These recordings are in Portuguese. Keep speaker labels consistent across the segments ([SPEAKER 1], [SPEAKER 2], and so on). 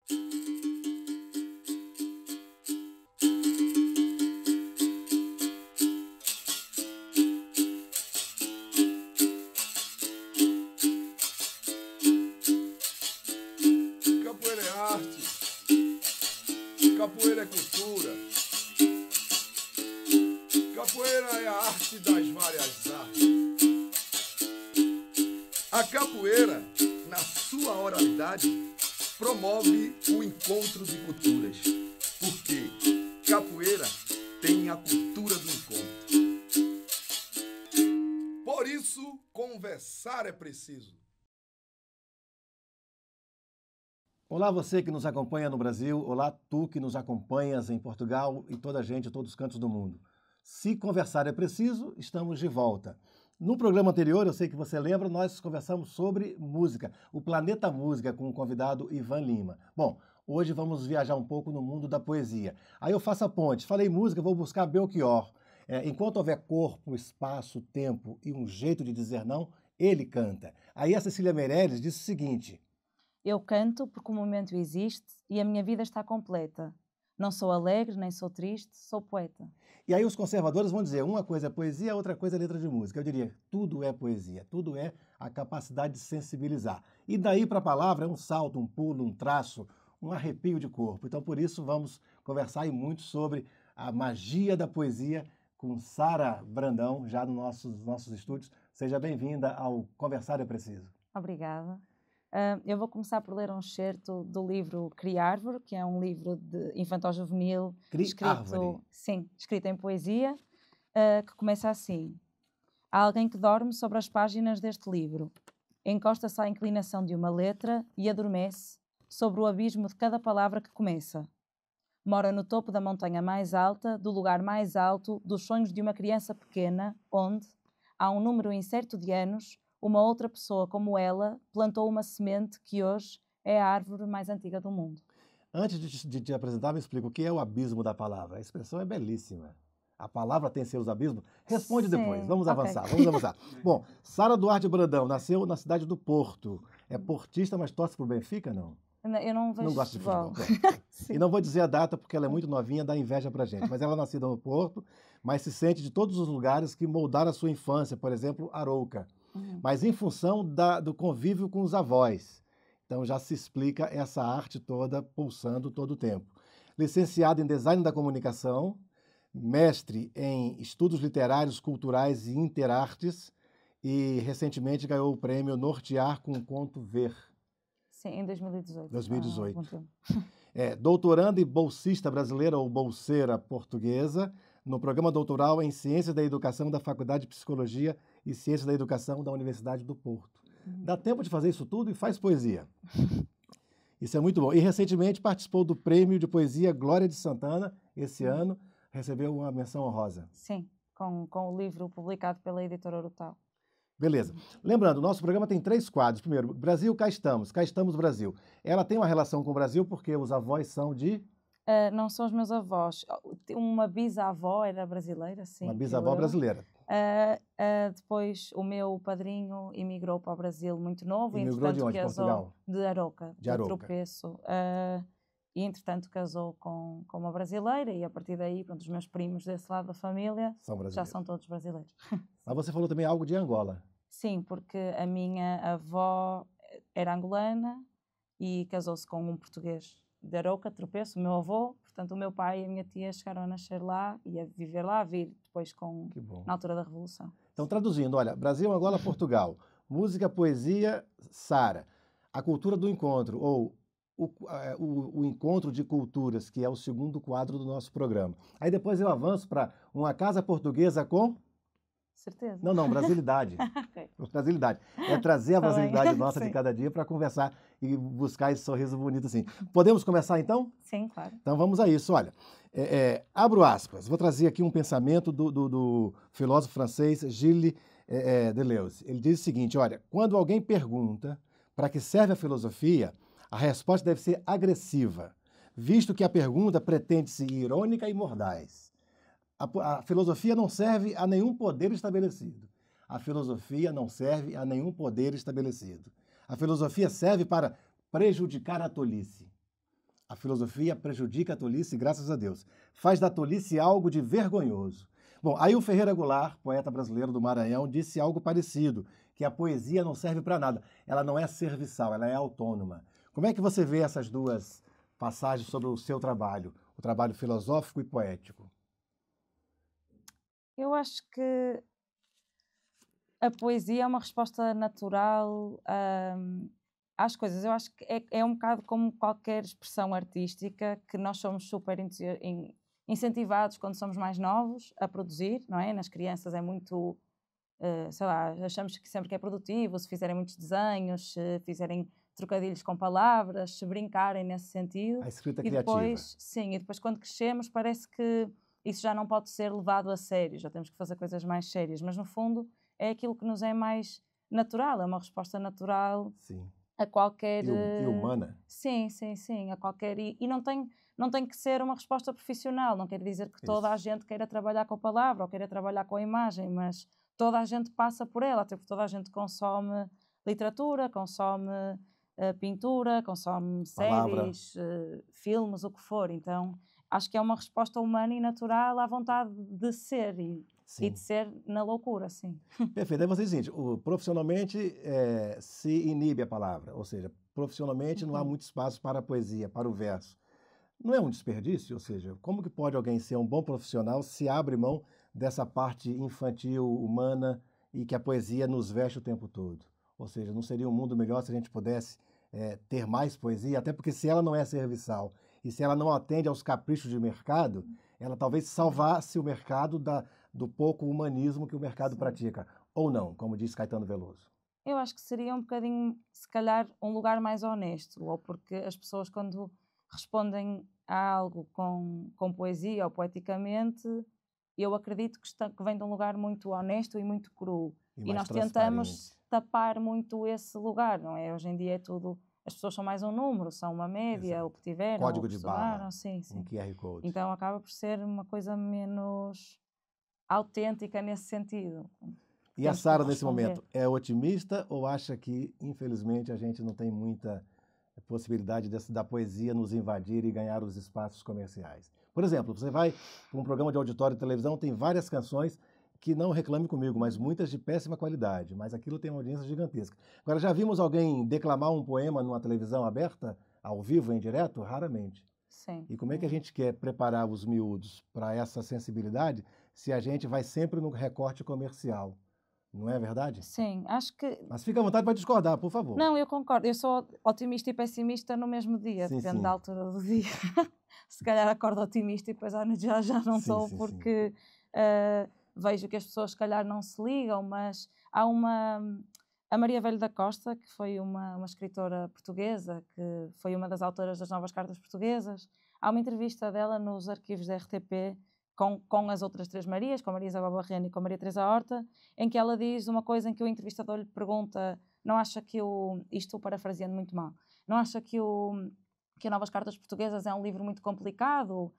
[SPEAKER 1] Capoeira é arte, capoeira é cultura, capoeira é a arte das várias artes. A capoeira, na sua oralidade, promove o encontro de culturas, porque capoeira tem a cultura do encontro. Por isso, conversar é preciso.
[SPEAKER 2] Olá, você que nos acompanha no Brasil, olá, tu que nos acompanhas em Portugal e toda a gente, todos os cantos do mundo. Se conversar é preciso, estamos de volta. No programa anterior, eu sei que você lembra, nós conversamos sobre música, o Planeta Música, com o convidado Ivan Lima. Bom, hoje vamos viajar um pouco no mundo da poesia. Aí eu faço a ponte, falei música, vou buscar Belchior. Enquanto houver corpo, espaço, tempo e um jeito de dizer não, ele canta. Aí a Cecília Meirelles disse o seguinte:
[SPEAKER 3] eu canto porque o momento existe e a minha vida está completa. Não sou alegre, nem sou triste, sou poeta.
[SPEAKER 2] E aí os conservadores vão dizer, uma coisa é poesia, outra coisa é letra de música. Eu diria, tudo é poesia, tudo é a capacidade de sensibilizar. E daí para a palavra é um salto, um pulo, um traço, um arrepio de corpo. Então por isso vamos conversar muito sobre a magia da poesia com Sara Brandão, já nos nossos estúdios. Seja bem-vinda ao Conversar é Preciso.
[SPEAKER 3] Obrigada. Eu vou começar por ler um excerto do livro Criárvore, que é um livro de infantil-juvenil escrito em poesia, que começa assim. Há alguém que dorme sobre as páginas deste livro, encosta-se à inclinação de uma letra e adormece sobre o abismo de cada palavra que começa. Mora no topo da montanha mais alta, do lugar mais alto, dos sonhos de uma criança pequena, onde, há um número incerto de anos, uma outra pessoa como ela plantou uma semente que hoje é a árvore mais antiga do mundo.
[SPEAKER 2] Antes de te apresentar, me explica o que é o abismo da palavra. A expressão é belíssima. A palavra tem seus abismos? Responde
[SPEAKER 3] Sim.
[SPEAKER 2] depois. Vamos avançar, vamos avançar. Bom, Sara Duarte Brandão nasceu na cidade do Porto. É portista, mas torce pro Benfica, não?
[SPEAKER 3] Eu não vejo
[SPEAKER 2] gosto de futebol.
[SPEAKER 3] E
[SPEAKER 2] não vou dizer a data porque ela é muito novinha, dá inveja pra gente. Mas ela é nascida no Porto, mas se sente de todos os lugares que moldaram a sua infância. Por exemplo, Arouca. Mas em função do convívio com os avós. Então já se explica essa arte toda pulsando todo o tempo. Licenciada em Design da Comunicação, mestre em Estudos Literários, Culturais e Interartes e recentemente ganhou o prêmio Nortear com o Conto Ver.
[SPEAKER 3] Sim, em 2018.
[SPEAKER 2] 2018. Doutoranda e bolsista brasileira ou bolseira portuguesa no programa doutoral em Ciências da Educação da Faculdade de Psicologia e Ciências da Educação da Universidade do Porto. Dá tempo de fazer isso tudo e faz poesia. Isso é muito bom. E recentemente participou do Prêmio de Poesia Glória de Santana, esse ano, recebeu uma menção honrosa.
[SPEAKER 3] Sim, com o livro publicado pela editora Urutau.
[SPEAKER 2] Beleza. Lembrando, o nosso programa tem 3 quadros. Primeiro, Brasil, cá estamos Brasil. Ela tem uma relação com o Brasil porque os avós são de...
[SPEAKER 3] não são os meus avós. Uma bisavó era brasileira, sim.
[SPEAKER 2] Uma bisavó brasileira.
[SPEAKER 3] Depois o meu padrinho emigrou para o Brasil muito novo.
[SPEAKER 2] Emigrou de onde? Portugal?
[SPEAKER 3] De Arouca,
[SPEAKER 2] de Arouca.
[SPEAKER 3] Tropeço. E entretanto casou com uma brasileira e a partir daí, pronto, os meus primos desse lado da família já são todos brasileiros.
[SPEAKER 2] Mas você falou também algo de Angola.
[SPEAKER 3] Sim, porque a minha avó era angolana e casou-se com um português de Arouca, Tropeço, o meu avô. Portanto, o meu pai e a minha tia chegaram a nascer lá e a viver lá, a vir depois na altura da Revolução.
[SPEAKER 2] Então, traduzindo, olha, Brasil, Angola, Portugal. Música, poesia, Sara. A cultura do encontro, ou o encontro de culturas, que é o segundo quadro do nosso programa. Aí depois eu avanço para uma casa portuguesa com...
[SPEAKER 3] Certeza.
[SPEAKER 2] Não, brasilidade.
[SPEAKER 3] Okay.
[SPEAKER 2] Brasilidade. É trazer a brasilidade nossa de cada dia para conversar e buscar esse sorriso bonito assim. Podemos começar então?
[SPEAKER 3] Sim, claro.
[SPEAKER 2] Então vamos a isso. Olha, abro aspas. Vou trazer aqui um pensamento do filósofo francês Gilles Deleuze. Ele diz o seguinte, olha, quando alguém pergunta para que serve a filosofia, a resposta deve ser agressiva, visto que a pergunta pretende ser irônica e mordaz. A filosofia não serve a nenhum poder estabelecido. A filosofia não serve a nenhum poder estabelecido. A filosofia serve para prejudicar a tolice. A filosofia prejudica a tolice, graças a Deus. Faz da tolice algo de vergonhoso. Bom, aí o Ferreira Goulart, poeta brasileiro do Maranhão, disse algo parecido, que a poesia não serve para nada. Ela não é serviçal, ela é autônoma. Como é que você vê essas duas passagens sobre o seu trabalho, o trabalho filosófico e poético?
[SPEAKER 3] Eu acho que a poesia é uma resposta natural às coisas. Eu acho que é um bocado como qualquer expressão artística, que nós somos super incentivados quando somos mais novos a produzir, não é? Nas crianças é muito, sei lá, achamos que sempre que é produtivo, se fizerem muitos desenhos, se fizerem trocadilhos com palavras, se brincarem nesse sentido.
[SPEAKER 2] A escrita
[SPEAKER 3] e
[SPEAKER 2] criativa.
[SPEAKER 3] depois, sim, e depois quando crescemos parece que isso já não pode ser levado a sério, já temos que fazer coisas mais sérias, mas no fundo é aquilo que nos é mais natural, é uma resposta natural.
[SPEAKER 2] Sim.
[SPEAKER 3] A qualquer...
[SPEAKER 2] E humana.
[SPEAKER 3] Sim, a qualquer... E não tem que ser uma resposta profissional, não quer dizer que toda a gente queira trabalhar com a palavra ou queira trabalhar com a imagem, mas toda a gente passa por ela, até porque toda a gente consome literatura, consome pintura, consome séries, filmes, o que for. Então, acho que é uma resposta humana e natural à vontade de ser e de ser na loucura, sim.
[SPEAKER 2] Perfeito. Aí você diz o seguinte, profissionalmente se inibe a palavra, ou seja, profissionalmente não há muito espaço para a poesia, para o verso. Não é um desperdício? Ou seja, como que pode alguém ser um bom profissional se abre mão dessa parte infantil, humana, e que a poesia nos veste o tempo todo? Ou seja, não seria um mundo melhor se a gente pudesse ter mais poesia? Até porque se ela não é serviçal e se ela não atende aos caprichos de mercado, ela talvez salvasse o mercado do pouco humanismo que o mercado pratica. Ou não, como diz Caetano Veloso.
[SPEAKER 3] Eu acho que seria um bocadinho, se calhar, um lugar mais honesto, ou porque as pessoas quando respondem a algo com poesia ou poeticamente, eu acredito que vem de um lugar muito honesto e muito cru. E nós tentamos tapar muito esse lugar, não é? Hoje em dia é tudo... As pessoas são mais um número, são uma média, o que tiveram,
[SPEAKER 2] código de barra,
[SPEAKER 3] sim.
[SPEAKER 2] um QR Code.
[SPEAKER 3] Então acaba por ser uma coisa menos autêntica nesse sentido.
[SPEAKER 2] E a Sara, nesse momento, é otimista ou acha que, infelizmente, a gente não tem muita possibilidade da poesia nos invadir e ganhar os espaços comerciais? Por exemplo, você vai para um programa de auditório de televisão, tem várias canções que, não reclame comigo, mas muitas de péssima qualidade, mas aquilo tem uma audiência gigantesca. Agora, já vimos alguém declamar um poema numa televisão aberta, ao vivo, em direto? Raramente.
[SPEAKER 3] Sim.
[SPEAKER 2] E como é que a gente quer preparar os miúdos para essa sensibilidade se a gente vai sempre no recorte comercial? Não é verdade?
[SPEAKER 3] Sim, acho que...
[SPEAKER 2] Mas fica à vontade para discordar, por favor.
[SPEAKER 3] Não, eu concordo. Eu sou otimista e pessimista no mesmo dia, depende da altura do dia. Se calhar acordo otimista e depois já não estou, porque vejo que as pessoas se calhar não se ligam, mas há a Maria Velho da Costa, que foi uma escritora portuguesa, que foi uma das autoras das Novas Cartas Portuguesas. Há uma entrevista dela nos arquivos da RTP com as outras três Marias, com a Maria Isabel Barreno e com a Maria Teresa Horta, em que ela diz uma coisa em que o entrevistador lhe pergunta, não acha que isto parafraseando muito mal, não acha que a Novas Cartas Portuguesas é um livro muito complicado?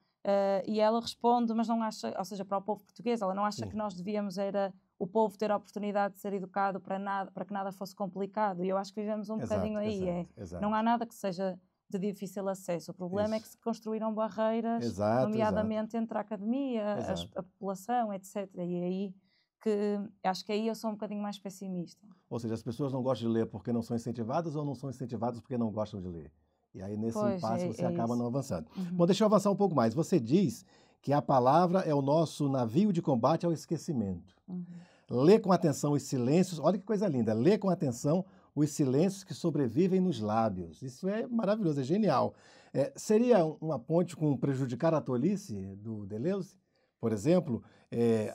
[SPEAKER 3] E ela responde, mas não acha, ou seja, para o povo português, ela não acha que nós devíamos era o povo ter a oportunidade de ser educado para que nada fosse complicado. E eu acho que vivemos um bocadinho aí.
[SPEAKER 2] Exato.
[SPEAKER 3] Não há nada que seja de difícil acesso. O problema é que se construíram barreiras, nomeadamente entre a academia, a população, etc. E é aí que acho que aí eu sou um bocadinho mais pessimista.
[SPEAKER 2] Ou seja, as pessoas não gostam de ler porque não são incentivadas ou não são incentivadas porque não gostam de ler? E aí, nesse impasse, você acaba não avançando. Bom, deixa eu avançar um pouco mais. Você diz que a palavra é o nosso navio de combate ao esquecimento. Lê com atenção os silêncios. Olha que coisa linda. Lê com atenção os silêncios que sobrevivem nos lábios. Isso é maravilhoso, é genial. Seria uma ponte com prejudicar a tolice do Deleuze? Por exemplo,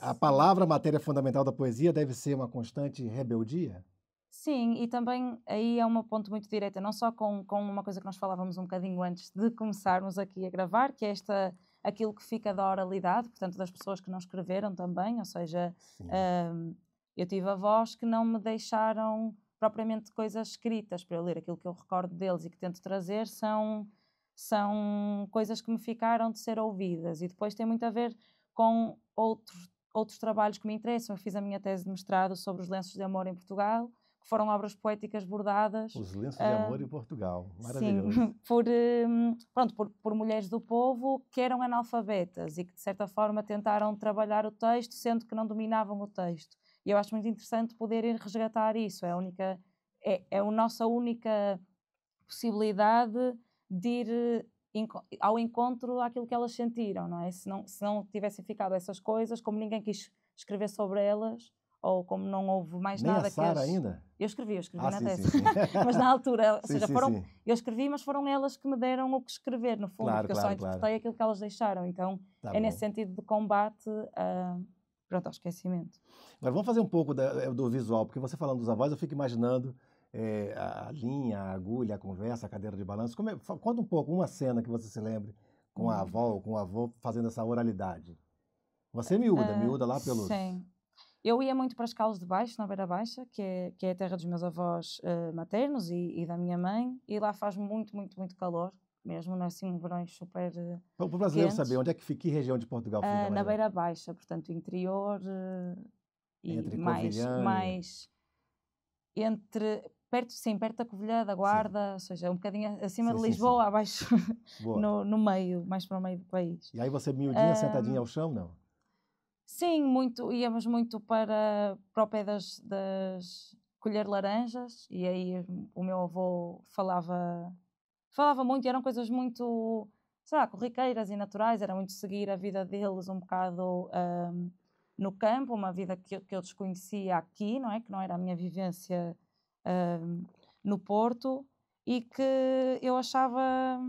[SPEAKER 2] a palavra, matéria fundamental da poesia, deve ser uma constante rebeldia?
[SPEAKER 3] Sim, e também aí é uma ponte muito direta, não só com uma coisa que nós falávamos um bocadinho antes de começarmos aqui a gravar, que é aquilo que fica da oralidade, portanto das pessoas que não escreveram também, ou seja, eu tive avós que não me deixaram propriamente coisas escritas para eu ler. Aquilo que eu recordo deles e que tento trazer são coisas que me ficaram de ser ouvidas, e depois tem muito a ver com outros trabalhos que me interessam. Eu fiz a minha tese de mestrado sobre os lenços de amor em Portugal, que foram obras poéticas bordadas.
[SPEAKER 2] Os Lenços de Amor em Portugal, maravilhoso.
[SPEAKER 3] Sim, por mulheres do povo que eram analfabetas e que, de certa forma, tentaram trabalhar o texto, sendo que não dominavam o texto. E eu acho muito interessante poder ir resgatar isso. É a nossa única possibilidade de ir ao encontro àquilo que elas sentiram, não é? Se não tivessem ficado essas coisas, como ninguém quis escrever sobre elas, ou como não houve mais
[SPEAKER 2] Nem
[SPEAKER 3] nada
[SPEAKER 2] a Sara ainda?
[SPEAKER 3] Eu escrevi na
[SPEAKER 2] sim,
[SPEAKER 3] tese.
[SPEAKER 2] sim.
[SPEAKER 3] Mas na altura, ou seja,
[SPEAKER 2] sim.
[SPEAKER 3] eu escrevi, mas foram elas que me deram o que escrever, no fundo, porque eu só interpretei aquilo que elas deixaram. Então, nesse sentido de combate ao esquecimento.
[SPEAKER 2] Agora, vamos fazer um pouco do visual, porque você falando dos avós, eu fico imaginando a linha, a agulha, a conversa, a cadeira de balanço. Conta um pouco, uma cena que você se lembre com a avó ou com o avô fazendo essa oralidade. Você é miúda lá pelos...
[SPEAKER 3] Sim. Eu ia muito para as Calas de Baixo, na Beira Baixa, que é a terra dos meus avós maternos e da minha mãe, e lá faz muito, muito, muito calor, mesmo, não é assim, verões super
[SPEAKER 2] Para o brasileiro
[SPEAKER 3] quentes.
[SPEAKER 2] saber, onde é que fica, que região de Portugal fica?
[SPEAKER 3] Na Beira Baixa, portanto, interior e
[SPEAKER 2] entre
[SPEAKER 3] mais perto da Covilhã, da Guarda, ou seja, um bocadinho acima de Lisboa, abaixo, no meio, mais para o meio do país.
[SPEAKER 2] E aí você miudinha, sentadinha ao chão, não?
[SPEAKER 3] Sim, íamos muito para o pé das colher laranjas, e aí o meu avô falava muito, e eram coisas muito, sei lá, corriqueiras e naturais, era muito seguir a vida deles um bocado no campo, uma vida que eu desconhecia aqui, não é? Que não era a minha vivência no Porto, e que eu achava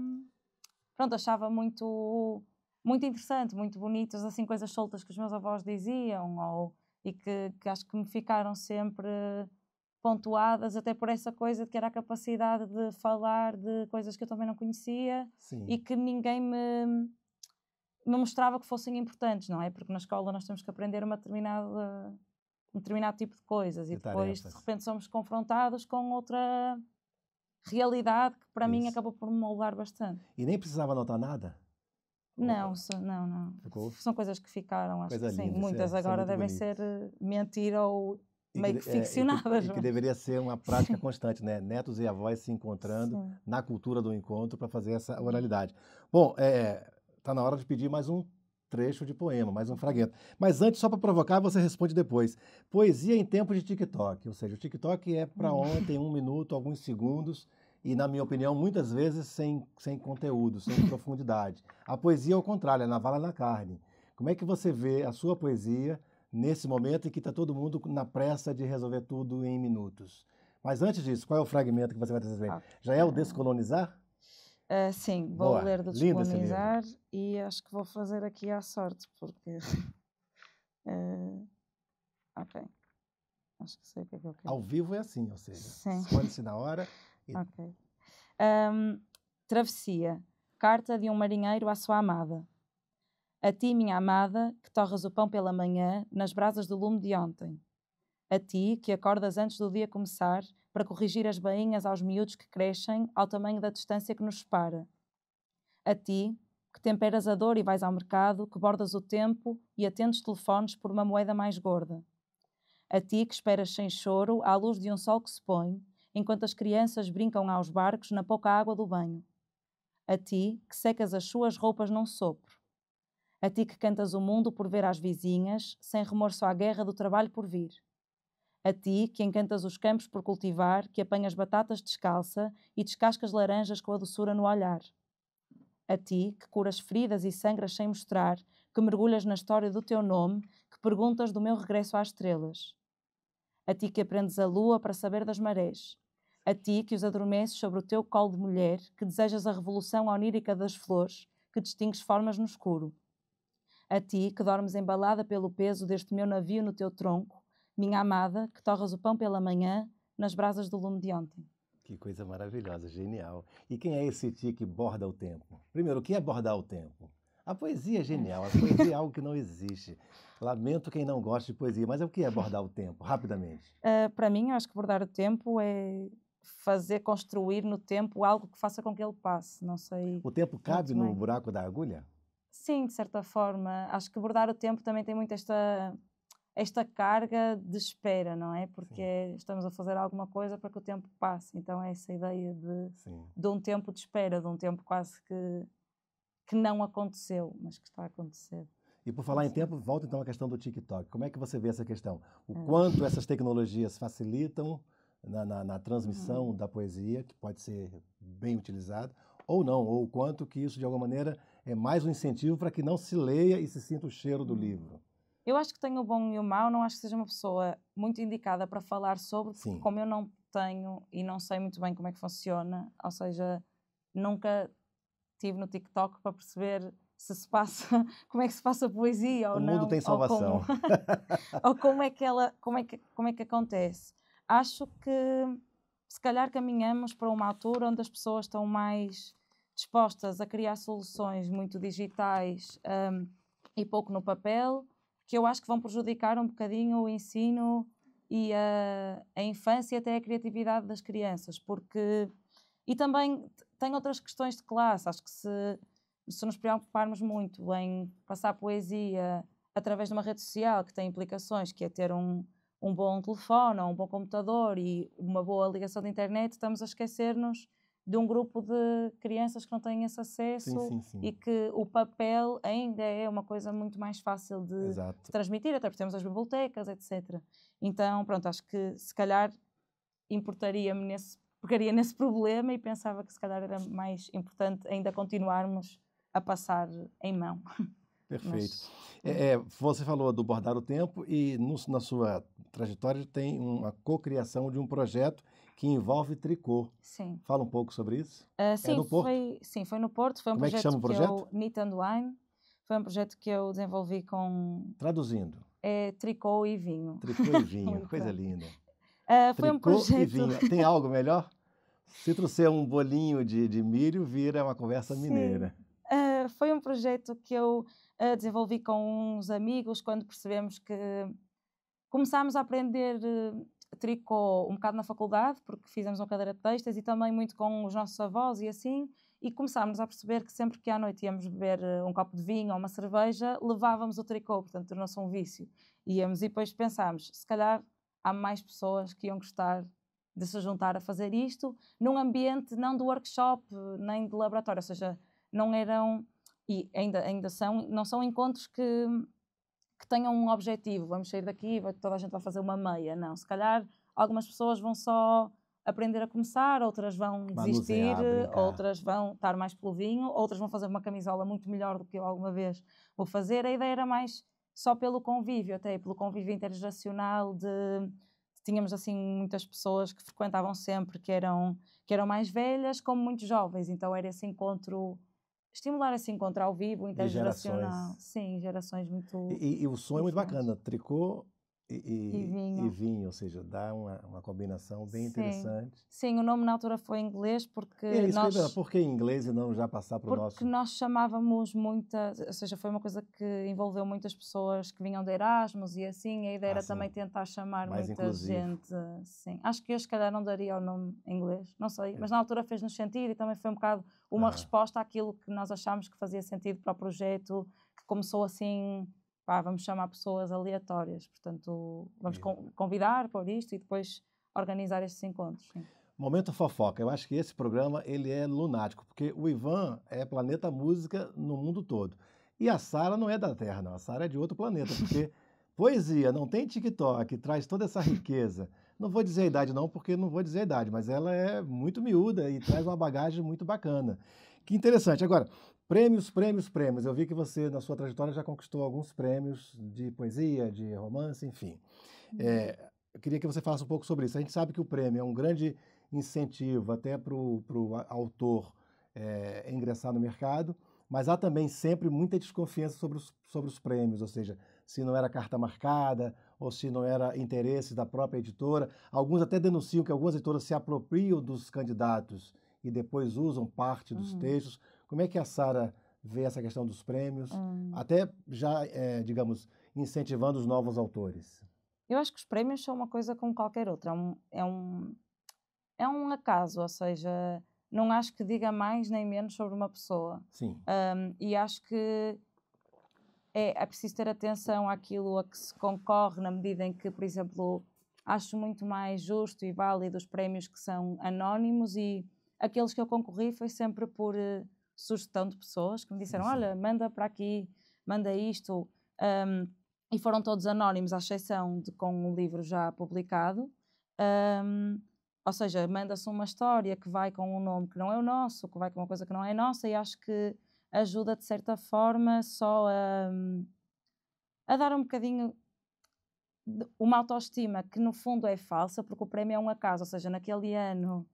[SPEAKER 3] muito interessante, muito bonitas, assim, coisas soltas que os meus avós diziam, e que acho que me ficaram sempre pontuadas, até por essa coisa de que era a capacidade de falar de coisas que eu também não conhecia.
[SPEAKER 2] Sim.
[SPEAKER 3] E que ninguém me mostrava que fossem importantes, não é? Porque na escola nós temos que aprender um determinado tipo de coisas e depois, de repente, somos confrontados com outra realidade que, para mim, acabou por me moldar bastante.
[SPEAKER 2] E nem precisava anotar nada?
[SPEAKER 3] Não. São coisas que ficaram, acho que sim. Muitas agora devem ser mentira ou meio que ficcionadas.
[SPEAKER 2] E que deveria ser uma prática constante, né? Netos e avós se encontrando na cultura do encontro para fazer essa oralidade. Bom, está na hora de pedir mais um trecho de poema, mais um fragmento. Mas antes, só para provocar, você responde depois. Poesia em tempo de TikTok, ou seja, o TikTok é para ontem, 1 minuto, alguns segundos, e, na minha opinião, muitas vezes sem conteúdo, sem profundidade. A poesia, ao contrário, é na vala na carne. Como é que você vê a sua poesia nesse momento em que está todo mundo na pressa de resolver tudo em minutos? Mas antes disso, qual é o fragmento que você vai trazer? Já é o Descolonizar?
[SPEAKER 3] Sim, vou ler do Descolonizar e acho que vou fazer aqui à sorte, porque... ok. Acho que sei o que é que eu quero.
[SPEAKER 2] Ao vivo é assim, ou seja, escolhe-se na hora...
[SPEAKER 3] Ok. Travessia. Carta de um marinheiro à sua amada. A ti, minha amada, que torras o pão pela manhã nas brasas do lume de ontem. A ti, que acordas antes do dia começar para corrigir as bainhas aos miúdos que crescem ao tamanho da distância que nos separa. A ti, que temperas a dor e vais ao mercado, que bordas o tempo e atendes telefones por uma moeda mais gorda. A ti, que esperas sem choro à luz de um sol que se põe, enquanto as crianças brincam aos barcos na pouca água do banho. A ti, que secas as suas roupas num sopro. A ti que cantas o mundo por ver às vizinhas, sem remorso à guerra do trabalho por vir. A ti, que encantas os campos por cultivar, que apanhas batatas descalça e descascas laranjas com a doçura no olhar. A ti, que curas feridas e sangras sem mostrar, que mergulhas na história do teu nome, que perguntas do meu regresso às estrelas. A ti que aprendes a lua para saber das marés. A ti que os adormeces sobre o teu colo de mulher, que desejas a revolução onírica das flores, que distingues formas no escuro. A ti que dormes embalada pelo peso deste meu navio no teu tronco, minha amada, que torras o pão pela manhã nas brasas do lume de ontem.
[SPEAKER 2] Que coisa maravilhosa, genial. E quem é esse ti que borda o tempo? Primeiro, o que é bordar o tempo? A poesia é genial, a poesia é algo que não existe. Lamento quem não gosta de poesia, mas o que é bordar o tempo, rapidamente?
[SPEAKER 3] Para mim, eu acho que bordar o tempo é construir no tempo algo que faça com que ele passe, não sei...
[SPEAKER 2] O tempo cabe no buraco da agulha?
[SPEAKER 3] Sim, de certa forma. Acho que bordar o tempo também tem muito esta carga de espera, não é? Porque estamos a fazer alguma coisa para que o tempo passe. Então é essa ideia de um tempo de espera, de um tempo quase que não aconteceu, mas que está a acontecer.
[SPEAKER 2] E por falar em tempo, volta então à questão do TikTok. Como é que você vê essa questão? O quanto essas tecnologias facilitam na transmissão da poesia, que pode ser bem utilizado, ou não, ou o quanto que isso, de alguma maneira, é mais um incentivo para que não se leia e se sinta o cheiro do livro?
[SPEAKER 3] Eu acho que tenho o bom e o mau, não acho que seja uma pessoa muito indicada para falar sobre, porque como eu não tenho e não sei muito bem como é que funciona, ou seja, nunca estive no TikTok para perceber se passa, como é que se passa poesia ou não.
[SPEAKER 2] O mundo tem salvação.
[SPEAKER 3] Ou como é que acontece. Acho que se calhar caminhamos para uma altura onde as pessoas estão mais dispostas a criar soluções muito digitais e pouco no papel, que eu acho que vão prejudicar um bocadinho o ensino e a infância e até a criatividade das crianças, porque... E também tem outras questões de classe. Acho que se nos preocuparmos muito em passar poesia através de uma rede social que tem implicações, que é ter um bom telefone ou um bom computador e uma boa ligação de internet, estamos a esquecer-nos de um grupo de crianças que não têm esse acesso e que o papel ainda é uma coisa muito mais fácil de transmitir, até porque temos as bibliotecas, etc. Então, pronto, acho que se calhar pegaria nesse problema e pensava que se calhar era mais importante ainda continuarmos a passar em mão.
[SPEAKER 2] Perfeito. Você falou do Bordar o Tempo e na sua trajetória tem uma cocriação de um projeto que envolve tricô.
[SPEAKER 3] Sim.
[SPEAKER 2] Fala um pouco sobre isso.
[SPEAKER 3] Sim, é no Porto? Foi no Porto. Foi um
[SPEAKER 2] Como
[SPEAKER 3] projeto
[SPEAKER 2] é que chama o projeto?
[SPEAKER 3] Knit and Wine. Foi um projeto que eu desenvolvi com...
[SPEAKER 2] Traduzindo.
[SPEAKER 3] É tricô e vinho.
[SPEAKER 2] Tricô e vinho, coisa linda.
[SPEAKER 3] Foi um projeto...
[SPEAKER 2] e vinho. Tem algo melhor? Se trouxer um bolinho de milho, vira uma conversa mineira.
[SPEAKER 3] Foi um projeto que eu desenvolvi com uns amigos quando percebemos que começámos a aprender tricô um bocado na faculdade, porque fizemos uma cadeira de textos e também muito com os nossos avós e assim, e começámos a perceber que sempre que à noite íamos beber um copo de vinho ou uma cerveja, levávamos o tricô, portanto tornou-se um vício. Íamos e depois pensámos, se calhar há mais pessoas que iam gostar de se juntar a fazer isto, num ambiente não de workshop, nem de laboratório, ou seja, não eram, e ainda são, não são encontros que tenham um objetivo, vamos sair daqui e toda a gente vai fazer uma meia, não, se calhar algumas pessoas vão só aprender a começar, outras vão desistir, outras vão estar mais pelo vinho, outras vão fazer uma camisola muito melhor do que eu alguma vez vou fazer. A ideia era mais só pelo convívio, até pelo convívio intergeracional tínhamos assim muitas pessoas que frequentavam sempre, que eram mais velhas, como muito jovens, então era esse encontro, estimular esse encontro ao vivo, intergeracional. Sim, gerações muito...
[SPEAKER 2] E o som é muito bacana, tricô
[SPEAKER 3] e
[SPEAKER 2] vinho, ou seja, dá uma combinação bem interessante.
[SPEAKER 3] Sim, o nome na altura foi em inglês porque
[SPEAKER 2] por que em inglês e não já passar para o nosso?
[SPEAKER 3] Porque nós chamávamos ou seja, foi uma coisa que envolveu muitas pessoas que vinham de Erasmus e assim, a ideia era também tentar chamar mais muita gente. Sim. Acho que eu se calhar não daria o nome em inglês, não sei, mas na altura fez-nos sentido e também foi um bocado uma resposta àquilo que nós achámos que fazia sentido para o projeto, que começou assim... vamos chamar pessoas aleatórias, portanto, vamos convidar por isto e depois organizar estes encontros. Sim.
[SPEAKER 2] Momento fofoca. Eu acho que esse programa ele é lunático, porque o Ivan é Planeta Música no mundo todo. E a Sara não é da Terra, não. A Sara é de outro planeta, porque poesia não tem TikTok, traz toda essa riqueza. Não vou dizer a idade não, porque não vou dizer a idade, mas ela é muito miúda e traz uma bagagem muito bacana. Que interessante. Agora, prêmios. Eu vi que você, na sua trajetória, já conquistou alguns prêmios de poesia, de romance, enfim. Eu queria que você falasse um pouco sobre isso. A gente sabe que o prêmio é um grande incentivo até para o autor ingressar no mercado, mas há também sempre muita desconfiança sobre os prêmios, ou seja, se não era carta marcada ou se não era interesse da própria editora. Alguns até denunciam que algumas editoras se apropriam dos candidatos e depois usam parte dos textos. Como é que a Sara vê essa questão dos prêmios, até já, digamos, incentivando os novos autores?
[SPEAKER 3] Eu acho que os prêmios são uma coisa como qualquer outra. É um acaso, ou seja, não acho que diga mais nem menos sobre uma pessoa.
[SPEAKER 2] Sim.
[SPEAKER 3] E acho que é preciso ter atenção àquilo a que se concorre, na medida em que, por exemplo, acho muito mais justo e válido os prémios que são anónimos, e aqueles que eu concorri foi sempre por sugestão de pessoas que me disseram, olha, manda para aqui, manda isto, e foram todos anónimos, à exceção de com um livro já publicado. Ou seja, manda-se uma história que vai com um nome que não é o nosso, que vai com uma coisa que não é nossa, e acho que ajuda, de certa forma, só a dar um bocadinho uma autoestima que, no fundo, é falsa, porque o prémio é um acaso. Ou seja, naquele ano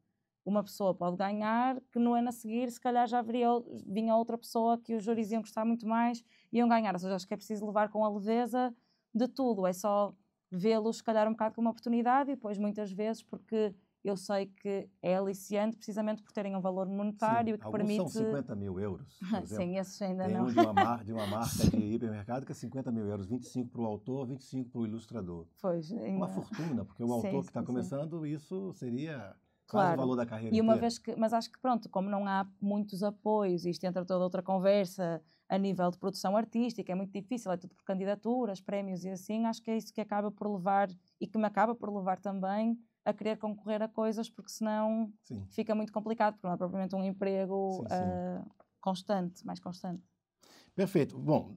[SPEAKER 3] uma pessoa pode ganhar, que no ano a seguir, se calhar, já vinha outra pessoa que os júris iam gostar muito mais e iam ganhar. Ou seja, acho que é preciso levar com a leveza de tudo. É só vê-los, se calhar, um bocado como uma oportunidade, e depois, muitas vezes, porque eu sei que é aliciante precisamente por terem um valor monetário.
[SPEAKER 2] Sim,
[SPEAKER 3] que
[SPEAKER 2] alguns
[SPEAKER 3] permite...
[SPEAKER 2] são 50 mil euros, por exemplo.
[SPEAKER 3] Sim, esses ainda
[SPEAKER 2] tem
[SPEAKER 3] não.
[SPEAKER 2] Um de uma marca de hipermercado que é 50 mil euros, 25 para o autor, 25 para o ilustrador.
[SPEAKER 3] Pois, ainda...
[SPEAKER 2] Uma fortuna, porque o autor que está começando, isso seria quase o valor da carreira
[SPEAKER 3] e uma
[SPEAKER 2] inteira.
[SPEAKER 3] Vez que, mas acho que, pronto, como não há muitos apoios, isto entra toda outra conversa a nível de produção artística, é muito difícil, é tudo por candidaturas, prémios e assim, acho que é isso que acaba por levar, e que me acaba por levar também a querer concorrer a coisas, porque senão fica muito complicado, porque não é propriamente um emprego constante, mais constante.
[SPEAKER 2] Perfeito. Bom,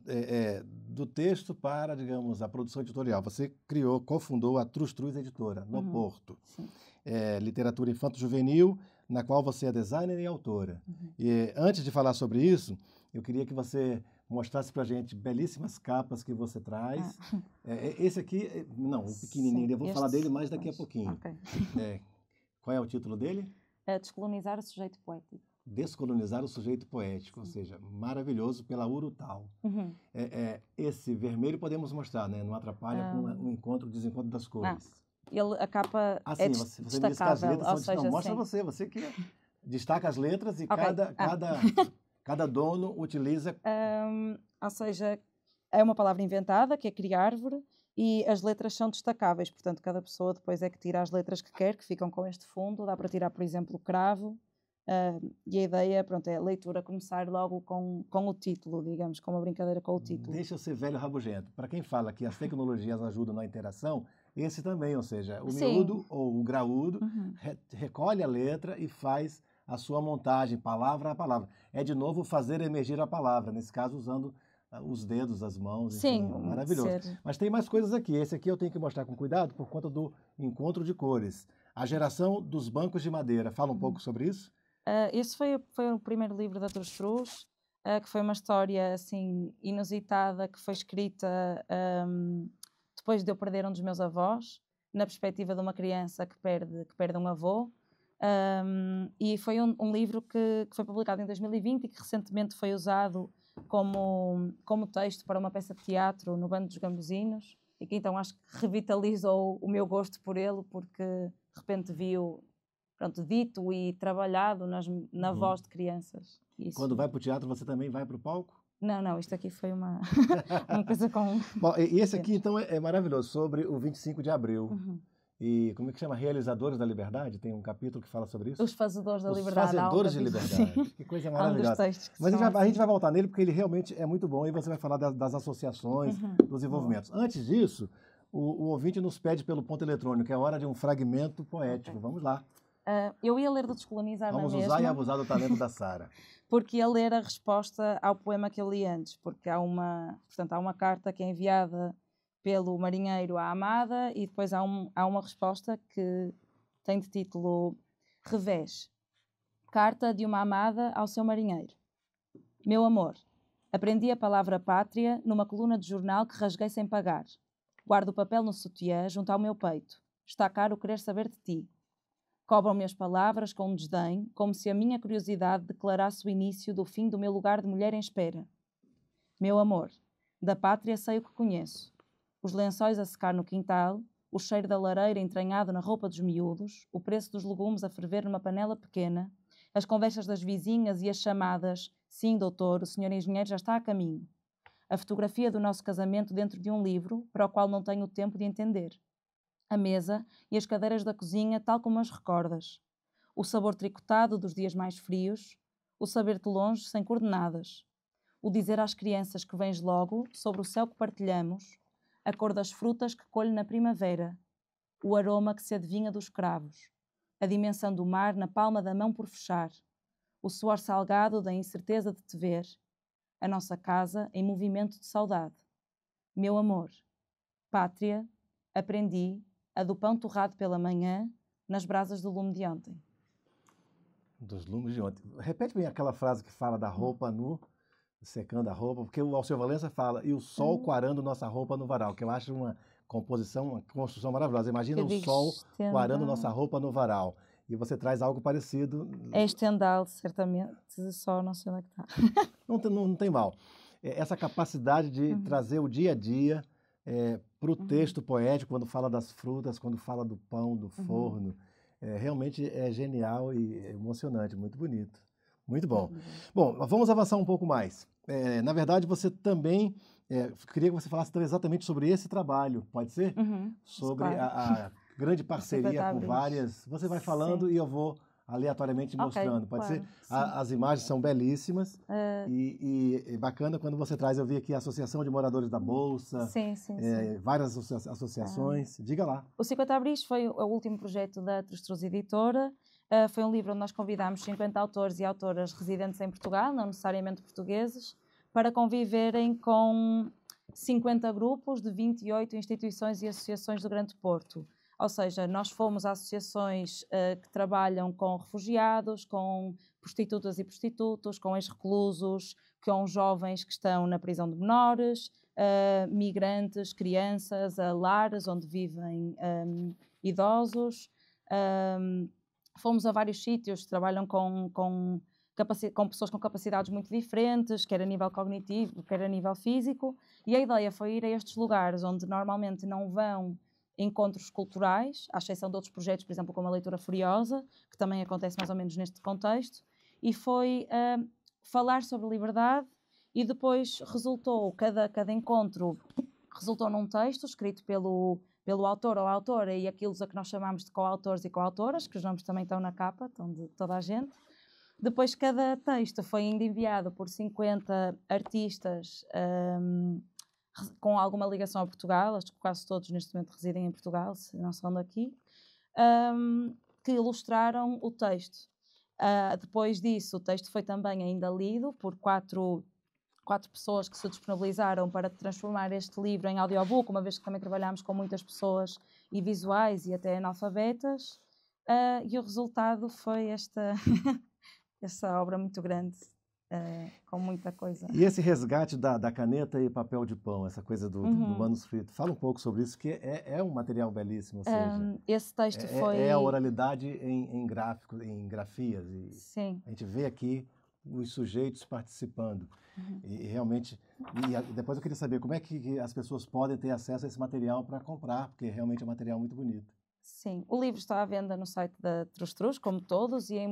[SPEAKER 2] do texto para, digamos, a produção editorial, você cofundou a Trus Trus Editora, no Porto.
[SPEAKER 3] Sim.
[SPEAKER 2] Literatura infanto-juvenil, na qual você é designer e autora. E antes de falar sobre isso, eu queria que você mostrasse para a gente belíssimas capas que você traz. Esse aqui, não, o pequenininho, eu vou falar dele mais daqui a pouquinho.
[SPEAKER 3] Okay.
[SPEAKER 2] Qual é o título dele?
[SPEAKER 3] Descolonizar o sujeito poético.
[SPEAKER 2] Descolonizar o sujeito poético, ou seja, maravilhoso, pela Urutau. Esse vermelho podemos mostrar, né? Não atrapalha com o encontro, o desencontro das cores.
[SPEAKER 3] A capa
[SPEAKER 2] é destacável. Você me disse que as letras são... Não, mostra você que destaca as letras e cada dono utiliza...
[SPEAKER 3] ou seja, é uma palavra inventada, que é criárvore, e as letras são destacáveis, portanto, cada pessoa depois é que tira as letras que quer, que ficam com este fundo. Dá para tirar, por exemplo, cravo, e a ideia, pronto, é a leitura começar logo com o título, digamos, com uma brincadeira com o título.
[SPEAKER 2] Deixa eu ser velho rabugento. Para quem fala que as tecnologias ajudam na interação, esse também, ou seja, o miúdo ou o graúdo recolhe a letra e faz a sua montagem, palavra a palavra. É, de novo, fazer emergir a palavra, nesse caso usando os dedos, as mãos,
[SPEAKER 3] sim,
[SPEAKER 2] enfim, maravilhoso. Mas tem mais coisas aqui. Esse aqui eu tenho que mostrar com cuidado por conta do encontro de cores. A geração dos bancos de madeira. Fala um pouco sobre isso?
[SPEAKER 3] Esse foi o primeiro livro da Trus Trus, que foi uma história assim inusitada, que foi escrita depois de eu perder um dos meus avós, na perspectiva de uma criança que perde um avô. E foi um livro que foi publicado em 2020 e que recentemente foi usado como texto para uma peça de teatro no Bando dos Gambuzinos, e que então acho que revitalizou o meu gosto por ele, porque de repente vi-o dito e trabalhado na voz de crianças. Isso.
[SPEAKER 2] Quando vai para o teatro, você também vai para o palco?
[SPEAKER 3] Não, isto aqui foi uma coisa com...
[SPEAKER 2] Bom, e esse aqui, então, é maravilhoso, sobre o 25 de abril. E como é que chama? Realizadores da Liberdade? Tem um capítulo que fala sobre isso?
[SPEAKER 3] Os Fazedores da Liberdade.
[SPEAKER 2] Os Fazedores de Liberdade. Sim. Que coisa maravilhosa. Mas a gente vai voltar nele, porque ele realmente é muito bom, e você vai falar das associações, dos envolvimentos. Antes disso, o ouvinte nos pede pelo ponto eletrônico, é hora de um fragmento poético. Vamos lá.
[SPEAKER 3] Eu ia ler do Descolonizar na mesma.
[SPEAKER 2] Vamos usar e abusar do talento da Sara.
[SPEAKER 3] Porque ia ler a resposta ao poema que eu li antes, porque há uma carta que é enviada pelo marinheiro à amada, e depois há uma resposta que tem de título Revés. Carta de uma amada ao seu marinheiro. Meu amor, aprendi a palavra pátria numa coluna de jornal que rasguei sem pagar. Guardo o papel no sutiã junto ao meu peito. Está caro querer saber de ti. Cobram-me as palavras com desdém, como se a minha curiosidade declarasse o início do fim do meu lugar de mulher em espera. Meu amor, da pátria sei o que conheço. Os lençóis a secar no quintal, o cheiro da lareira entranhado na roupa dos miúdos, o preço dos legumes a ferver numa panela pequena, as conversas das vizinhas e as chamadas "Sim, doutor, o senhor engenheiro já está a caminho". A fotografia do nosso casamento dentro de um livro, para o qual não tenho tempo de entender. A mesa e as cadeiras da cozinha tal como as recordas. O sabor tricotado dos dias mais frios, o saber de longe sem coordenadas. o dizer às crianças que vens logo, sobre o céu que partilhamos, a cor das frutas que colho na primavera, o aroma que se adivinha dos cravos, a dimensão do mar na palma da mão por fechar, o suor salgado da incerteza de te ver, a nossa casa em movimento de saudade. Meu amor, pátria, aprendi a do pão torrado pela manhã nas brasas do lume de ontem.
[SPEAKER 2] Dos lumes de ontem. Repete bem aquela frase que fala da roupa nu, secando a roupa, porque o Alceu Valença fala, e o sol coarando nossa roupa no varal, que eu acho uma composição, uma construção maravilhosa. Imagina o sol coarando nossa roupa no varal. E você traz algo parecido.
[SPEAKER 3] É estendal, certamente, só não sei onde é que está.
[SPEAKER 2] Não tem mal. Essa capacidade de trazer o dia a dia para o texto poético, quando fala das frutas, quando fala do pão, do forno, realmente é genial e emocionante, muito bonito. Muito bom. Bom, vamos avançar um pouco mais. Na verdade, você também, queria que você falasse então, exatamente sobre esse trabalho, pode ser? Sobre a grande parceria com várias... Você vai falando e eu vou aleatoriamente mostrando, pode ser? As imagens são belíssimas e bacana quando você traz, eu vi aqui a Associação de Moradores da Bolsa, várias associações, diga lá.
[SPEAKER 3] O 50 Abris foi o último projeto da Trus Editora, foi um livro onde nós convidámos 50 autores e autoras residentes em Portugal, não necessariamente portugueses, para conviverem com 50 grupos de 28 instituições e associações do Grande Porto. Ou seja, nós fomos a associações que trabalham com refugiados, com prostitutas e prostitutos, com ex-reclusos, com jovens que estão na prisão de menores, migrantes, crianças, lares onde vivem idosos. Fomos a vários sítios que trabalham com pessoas com capacidades muito diferentes, quer a nível cognitivo, quer a nível físico. E a ideia foi ir a estes lugares onde normalmente não vão encontros culturais, à exceção de outros projetos, por exemplo, como a Leitura Furiosa, que também acontece mais ou menos neste contexto, e foi falar sobre liberdade e depois resultou, cada encontro resultou num texto escrito pelo autor ou autora e aqueles a que nós chamamos de coautores e coautoras, que os nomes também estão na capa, estão de toda a gente. Depois cada texto foi ainda enviado por 50 artistas com alguma ligação a Portugal, acho que quase todos neste momento residem em Portugal, se não são daqui, que ilustraram o texto. Depois disso, o texto foi também ainda lido por quatro pessoas que se disponibilizaram para transformar este livro em audiobook, uma vez que também trabalhámos com muitas pessoas e visuais e até analfabetas, e o resultado foi essa obra muito grande. Com muita coisa.
[SPEAKER 2] E esse resgate da caneta e papel de pão, essa coisa do manuscrito, fala um pouco sobre isso, que é um material belíssimo, ou seja,
[SPEAKER 3] esse texto foi...
[SPEAKER 2] É a oralidade em gráficos, em grafias, e
[SPEAKER 3] Sim.
[SPEAKER 2] A gente vê aqui os sujeitos participando, e realmente, e depois eu queria saber como é que as pessoas podem ter acesso a esse material para comprar, porque realmente é um material muito bonito.
[SPEAKER 3] Sim, o livro está à venda no site da Trus, como todos, e em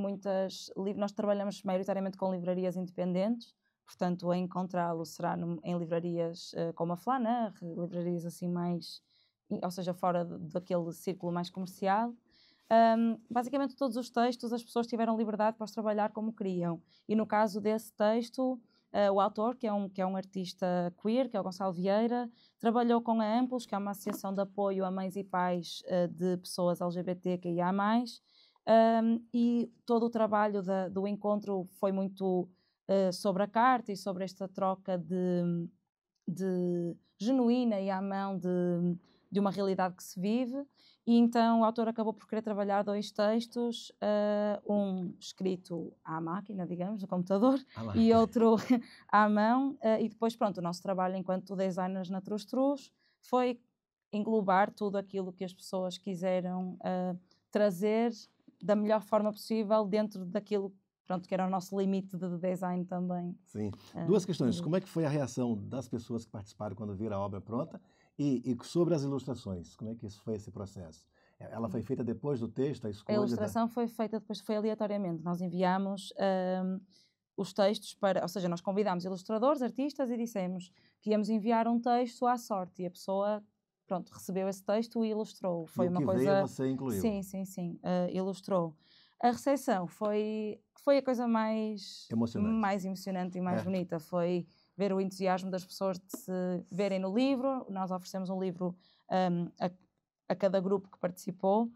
[SPEAKER 3] nós trabalhamos maioritariamente com livrarias independentes, portanto, encontrá-lo será em livrarias como a Flaneur, livrarias assim mais, ou seja, fora daquele círculo mais comercial. Basicamente, todos os textos, as pessoas tiveram liberdade para os trabalhar como queriam, e no caso desse texto, o autor, que é um artista queer, que é o Gonçalo Vieira, trabalhou com a Amplos, que é uma associação de apoio a mães e pais de pessoas LGBTQIA+, e todo o trabalho do encontro foi muito sobre a carta e sobre esta troca de genuína e à mão de uma realidade que se vive. E então o autor acabou por querer trabalhar 2 textos, um escrito à máquina, digamos, no computador, e outro à mão. E depois, pronto, o nosso trabalho enquanto designers na Trus foi englobar tudo aquilo que as pessoas quiseram trazer da melhor forma possível dentro daquilo, pronto, que era o nosso limite de design também.
[SPEAKER 2] Sim. 2 questões. Como é que foi a reação das pessoas que participaram quando viram a obra pronta? E sobre as ilustrações, como é que isso foi esse processo? Ela foi feita depois do texto, a escolha?
[SPEAKER 3] A ilustração foi feita depois, foi aleatoriamente. Nós enviámos os textos ou seja, nós convidámos ilustradores, artistas e dissemos que íamos enviar um texto à sorte e a pessoa, pronto, recebeu esse texto e ilustrou. Foi uma coisa...
[SPEAKER 2] veio, você incluiu?
[SPEAKER 3] Sim, ilustrou. A recepção foi a coisa mais emocionante e mais bonita. Foi ver o entusiasmo das pessoas de se verem no livro. Nós oferecemos um livro a cada grupo que participou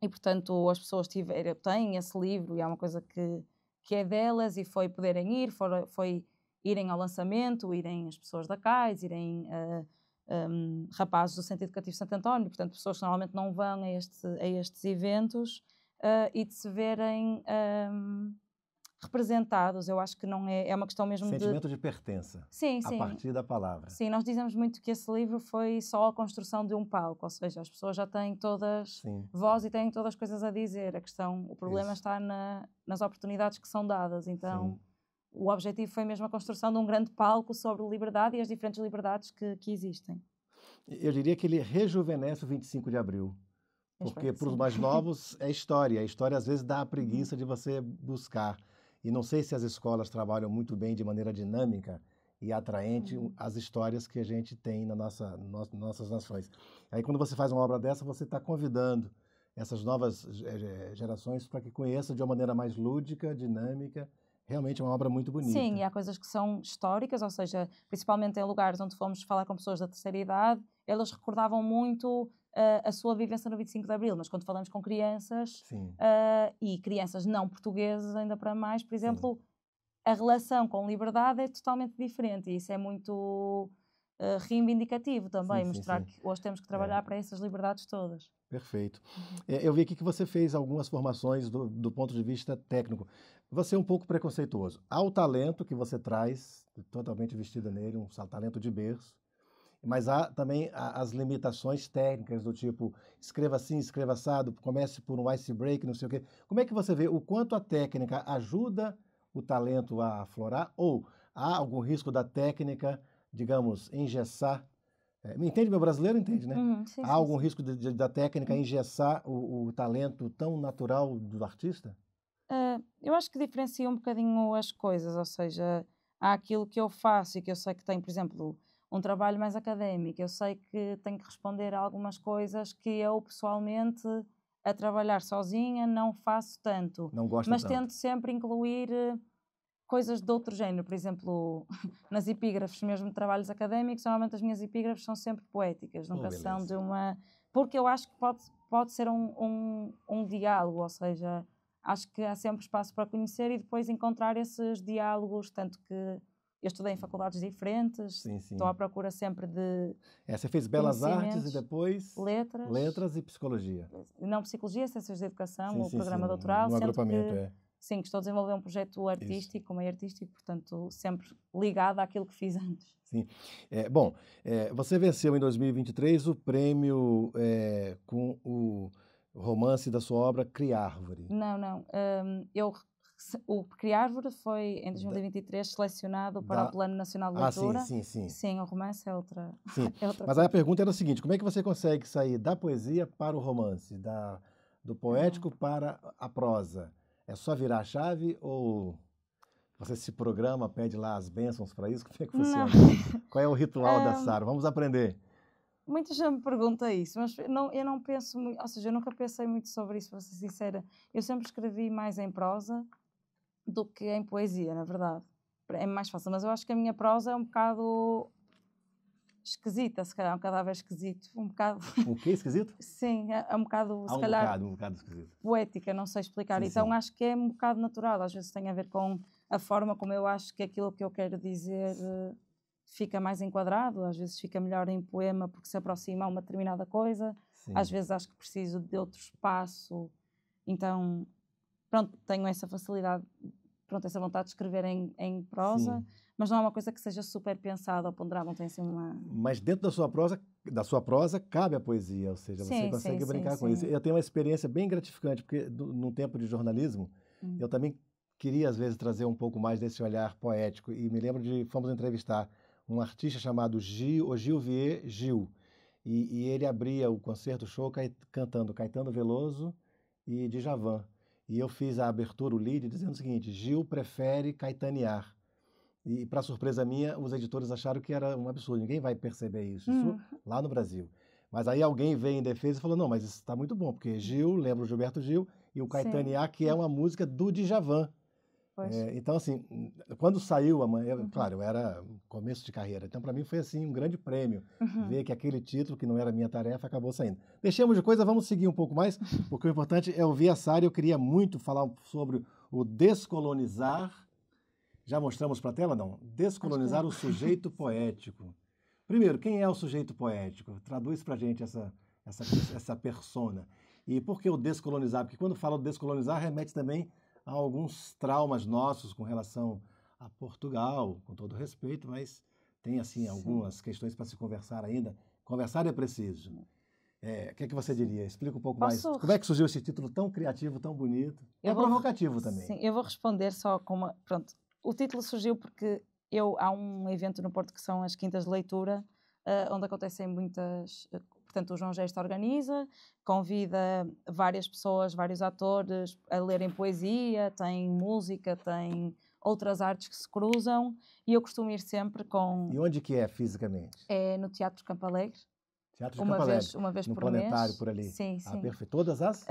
[SPEAKER 3] e, portanto, as pessoas têm esse livro e é uma coisa que é delas e foi poderem ir, foi irem ao lançamento, irem as pessoas da CAIS, irem rapazes do Centro Educativo Santo António, portanto, pessoas que normalmente não vão a estes eventos e de se verem representados. Eu acho que não é uma questão mesmo
[SPEAKER 2] sentimento de pertença.
[SPEAKER 3] Sim,
[SPEAKER 2] a partir da palavra.
[SPEAKER 3] Sim, nós dizemos muito que esse livro foi só a construção de um palco, ou seja, as pessoas já têm todas voz e têm todas as coisas a dizer. O problema está nas oportunidades que são dadas. Então, o objetivo foi mesmo a construção de um grande palco sobre liberdade e as diferentes liberdades que existem.
[SPEAKER 2] Eu diria que ele rejuvenesce o 25 de abril. Porque para os mais novos é história. A história às vezes dá a preguiça de você buscar. E não sei se as escolas trabalham muito bem de maneira dinâmica e atraente as histórias que a gente tem nossas nações. Aí quando você faz uma obra dessa, você está convidando essas novas gerações para que conheçam de uma maneira mais lúdica, dinâmica. Realmente é uma obra muito bonita.
[SPEAKER 3] Sim, e há coisas que são históricas, ou seja, principalmente em lugares onde fomos falar com pessoas da terceira idade, elas recordavam muito a sua vivência no 25 de Abril, mas quando falamos com crianças, e crianças não portuguesas ainda para mais, por exemplo, a relação com liberdade é totalmente diferente e isso é muito reivindicativo também, mostrar que hoje temos que trabalhar para essas liberdades todas.
[SPEAKER 2] Perfeito. Eu vi aqui que você fez algumas formações do ponto de vista técnico. Você é um pouco preconceituoso. Há o talento que você traz, totalmente vestido nele, um talento de berço, mas há também as limitações técnicas do tipo, escreva assim, escreva assado, comece por um ice break, não sei o quê. Como é que você vê o quanto a técnica ajuda o talento a aflorar ou há algum risco da técnica, digamos, engessar? Me entende? Meu brasileiro entende, né? Há algum risco da técnica engessar o talento tão natural do artista?
[SPEAKER 3] Eu acho que diferencia um bocadinho as coisas, ou seja, há aquilo que eu faço e que eu sei que tem, por exemplo, um trabalho mais académico, eu sei que tenho que responder a algumas coisas que eu pessoalmente, a trabalhar sozinha, não faço tanto.
[SPEAKER 2] Não gosto
[SPEAKER 3] mas
[SPEAKER 2] tanto.
[SPEAKER 3] Tento sempre incluir coisas de outro género, por exemplo, nas epígrafes mesmo de trabalhos académicos, normalmente as minhas epígrafes são sempre poéticas, nunca são de uma... Porque eu acho que pode ser um diálogo, ou seja, acho que há sempre espaço para conhecer e depois encontrar esses diálogos, tanto que eu estudei em faculdades diferentes, estou à procura sempre de
[SPEAKER 2] você fez Belas Artes e depois
[SPEAKER 3] Letras
[SPEAKER 2] e Psicologia.
[SPEAKER 3] Não, Psicologia, Ciências da Educação, o programa doutoral.
[SPEAKER 2] No agrupamento,
[SPEAKER 3] Sim, que estou a desenvolver um projeto artístico, meio artístico, portanto, sempre ligado àquilo que fiz antes.
[SPEAKER 2] Sim. Você venceu em 2023 o prêmio com o romance da sua obra Criárvore.
[SPEAKER 3] Não. O Criárvore foi, em 2023, selecionado para o Plano Nacional de Leitura.
[SPEAKER 2] Sim.
[SPEAKER 3] Sim, o romance é outra.
[SPEAKER 2] Sim.
[SPEAKER 3] É outra
[SPEAKER 2] Mas
[SPEAKER 3] coisa.
[SPEAKER 2] aí a pergunta era a seguinte: como é que você consegue sair da poesia para o romance, do poético para a prosa? É só virar a chave ou você se programa, pede lá as bênçãos para isso? Como é que funciona? Qual é o ritual da Sara? Vamos aprender.
[SPEAKER 3] Muita gente me pergunta isso, mas eu não penso muito, ou seja, eu nunca pensei muito sobre isso, para ser sincera. Eu sempre escrevi mais em prosa do que em poesia, na verdade. É mais fácil, mas eu acho que a minha prosa é um bocado esquisita, se calhar, um cadáver esquisito. Um bocado...
[SPEAKER 2] O quê? Esquisito?
[SPEAKER 3] Sim, é um bocado, se calhar...
[SPEAKER 2] Um bocado esquisito.
[SPEAKER 3] Poética, não sei explicar. Então acho que é um bocado natural, às vezes tem a ver com a forma como eu acho que aquilo que eu quero dizer fica mais enquadrado, às vezes fica melhor em poema porque se aproxima a uma determinada coisa, às vezes acho que preciso de outro espaço, então pronto, tenho essa facilidade, essa vontade de escrever em prosa, mas não é uma coisa que seja super pensada ou ponderada, não tem assim uma...
[SPEAKER 2] Mas dentro da sua prosa cabe a poesia, ou seja, você consegue brincar com isso. Eu tenho uma experiência bem gratificante, porque no tempo de jornalismo, eu também queria às vezes trazer um pouco mais desse olhar poético, e me lembro fomos entrevistar um artista chamado Gilvier Gil, e ele abria o concerto show cantando Caetano Veloso e Djavan. E eu fiz a abertura, o lead, dizendo o seguinte: Gil prefere caetanear. E, para surpresa minha, os editores acharam que era um absurdo, ninguém vai perceber isso lá no Brasil. Mas aí alguém veio em defesa e falou: não, mas isso está muito bom, porque Gil lembra o Gilberto Gil, e o caetanear, que é uma música do Djavan. Então, assim, quando saiu claro, eu era começo de carreira, então para mim foi assim um grande prêmio ver que aquele título, que não era minha tarefa, acabou saindo. Deixemos de coisa, vamos seguir um pouco mais, porque o importante é ouvir a Sara. Eu queria muito falar sobre o descolonizar. Já mostramos para a tela, não? Descolonizar o sujeito poético. Primeiro, quem é o sujeito poético? Traduz para a gente essa persona. E por que o descolonizar? Porque quando fala descolonizar, remete também a alguns traumas nossos com relação a Portugal, com todo respeito, mas tem, assim, algumas questões para se conversar ainda. Conversar é preciso. O que é que você diria? Explica um pouco mais. Como é que surgiu esse título tão criativo, tão bonito? Provocativo também.
[SPEAKER 3] Sim, eu vou responder só com uma... Pronto, o título surgiu porque há um evento no Porto que são as Quintas de Leitura, onde acontecem muitas... Portanto, o João Gesto organiza, convida várias pessoas, vários atores a lerem poesia, tem música, tem outras artes que se cruzam, e eu costumo ir sempre com...
[SPEAKER 2] E onde que é fisicamente?
[SPEAKER 3] É no Teatro Campo Alegre.
[SPEAKER 2] Teatro de Campo Alegre,
[SPEAKER 3] uma vez
[SPEAKER 2] no
[SPEAKER 3] por
[SPEAKER 2] Planetário,
[SPEAKER 3] mês.
[SPEAKER 2] Por ali.
[SPEAKER 3] Sim, sim.
[SPEAKER 2] Perfeito. Todas as?